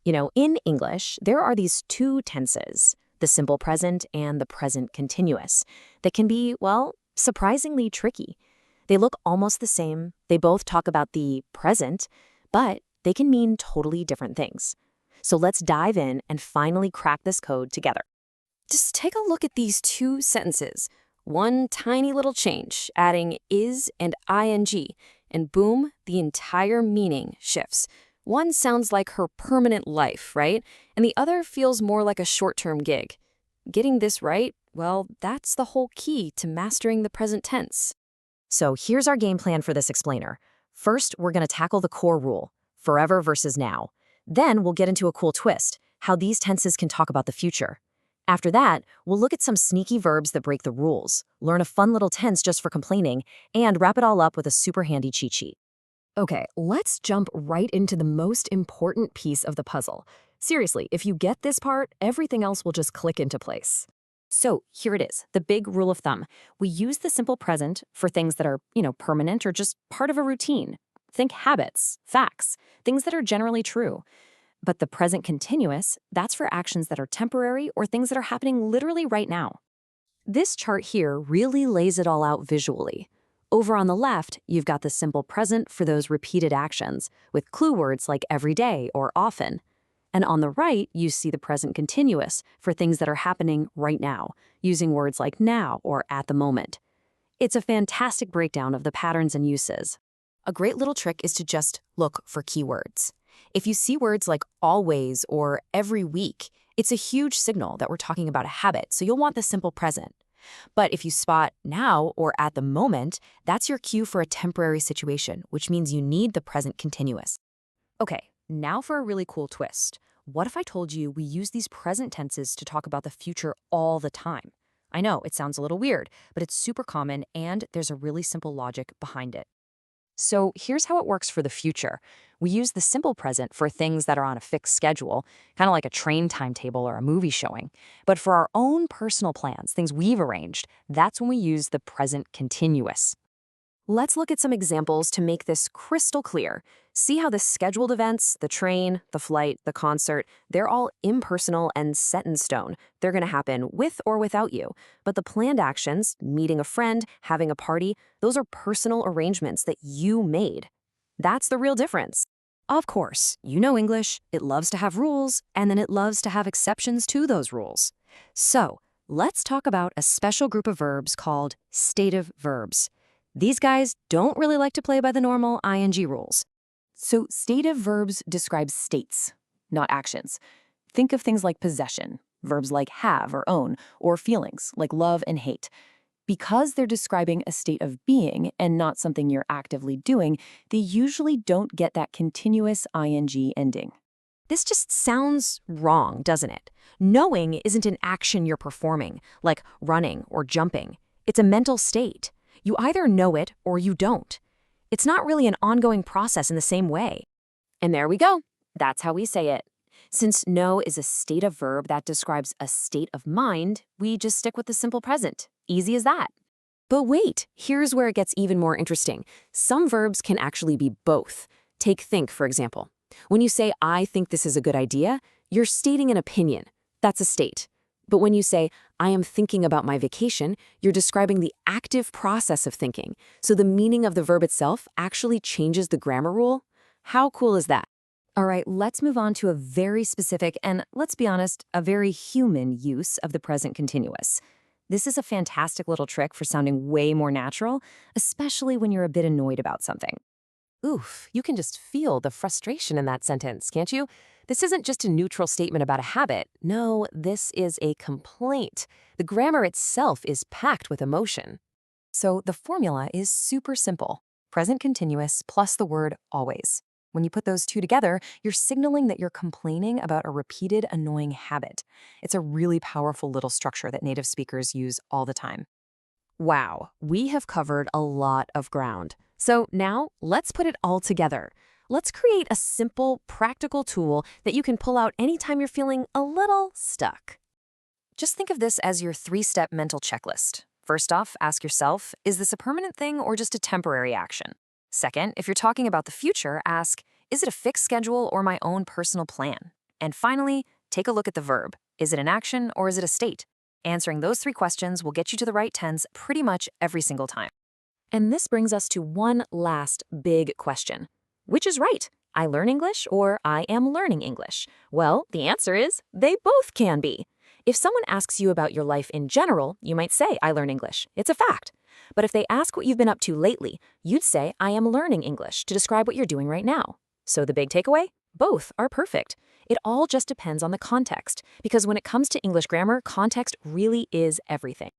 In English, there are these two tenses, the simple present and the present continuous, that can be, well, surprisingly tricky. They look almost the same, they both talk about the present, but they can mean totally different things. So let's dive in and finally crack this code together. Just take a look at these two sentences. One tiny little change, adding is and ing, and boom, the entire meaning shifts. One sounds like her permanent life, right? And the other feels more like a short-term gig. Getting this right, well, that's the whole key to mastering the present tense. So here's our game plan for this explainer. First, we're going to tackle the core rule, forever versus now. Then we'll get into a cool twist, how these tenses can talk about the future. After that, we'll look at some sneaky verbs that break the rules, learn a fun little tense just for complaining, and wrap it all up with a super handy cheat sheet. Okay, let's jump right into the most important piece of the puzzle. Seriously, if you get this part, everything else will just click into place. So here it is, the big rule of thumb. We use the simple present for things that are, permanent or just part of a routine. Think habits, facts, things that are generally true. But the present continuous, that's for actions that are temporary or things that are happening literally right now. This chart here really lays it all out visually. Over on the left, you've got the simple present for those repeated actions, with clue words like every day or often. And on the right, you see the present continuous for things that are happening right now, using words like now or at the moment. It's a fantastic breakdown of the patterns and uses. A great little trick is to just look for keywords. If you see words like always or every week, it's a huge signal that we're talking about a habit, so you'll want the simple present. But if you spot now or at the moment, that's your cue for a temporary situation, which means you need the present continuous. Okay, now for a really cool twist. What if I told you we use these present tenses to talk about the future all the time? I know, it sounds a little weird, but it's super common and there's a really simple logic behind it. So here's how it works for the future. We use the simple present for things that are on a fixed schedule, kind of like a train timetable or a movie showing. But for our own personal plans, things we've arranged, that's when we use the present continuous. Let's look at some examples to make this crystal clear. See how the scheduled events, the train, the flight, the concert, they're all impersonal and set in stone. They're going to happen with or without you. But the planned actions, meeting a friend, having a party, those are personal arrangements that you made. That's the real difference. Of course, you know English, it loves to have rules, and then it loves to have exceptions to those rules. So, let's talk about a special group of verbs called stative verbs. These guys don't really like to play by the normal ing rules. So stative verbs describe states, not actions. Think of things like possession, verbs like have or own, or feelings like love and hate. Because they're describing a state of being and not something you're actively doing, they usually don't get that continuous ing ending. This just sounds wrong, doesn't it? Knowing isn't an action you're performing, like running or jumping. It's a mental state. You either know it or you don't. It's not really an ongoing process in the same way. And there we go. That's how we say it. Since know is a state of verb that describes a state of mind, we just stick with the simple present. Easy as that. But wait, here's where it gets even more interesting. Some verbs can actually be both. Take think, for example. When you say, I think this is a good idea, you're stating an opinion. That's a state. But when you say, I am thinking about my vacation, you're describing the active process of thinking. So the meaning of the verb itself actually changes the grammar rule. How cool is that? All right, let's move on to a very specific and, let's be honest, a very human use of the present continuous. This is a fantastic little trick for sounding way more natural, especially when you're a bit annoyed about something. Oof, you can just feel the frustration in that sentence, can't you? This isn't just a neutral statement about a habit. No, this is a complaint. The grammar itself is packed with emotion. So the formula is super simple. Present continuous plus the word always. When you put those two together, you're signaling that you're complaining about a repeated, annoying habit. It's a really powerful little structure that native speakers use all the time. Wow, we have covered a lot of ground. So now let's put it all together. Let's create a simple, practical tool that you can pull out anytime you're feeling a little stuck. Just think of this as your 3-step mental checklist. First off, ask yourself, is this a permanent thing or just a temporary action? Second, if you're talking about the future, ask, is it a fixed schedule or my own personal plan? And finally, take a look at the verb. Is it an action or is it a state? Answering those 3 questions will get you to the right tense pretty much every single time. And this brings us to one last big question. Which is right? I learn English or I am learning English? Well, the answer is they both can be. If someone asks you about your life in general, you might say, I learn English. It's a fact. But if they ask what you've been up to lately, you'd say, I am learning English to describe what you're doing right now. So the big takeaway? Both are perfect. It all just depends on the context, because when it comes to English grammar, context really is everything.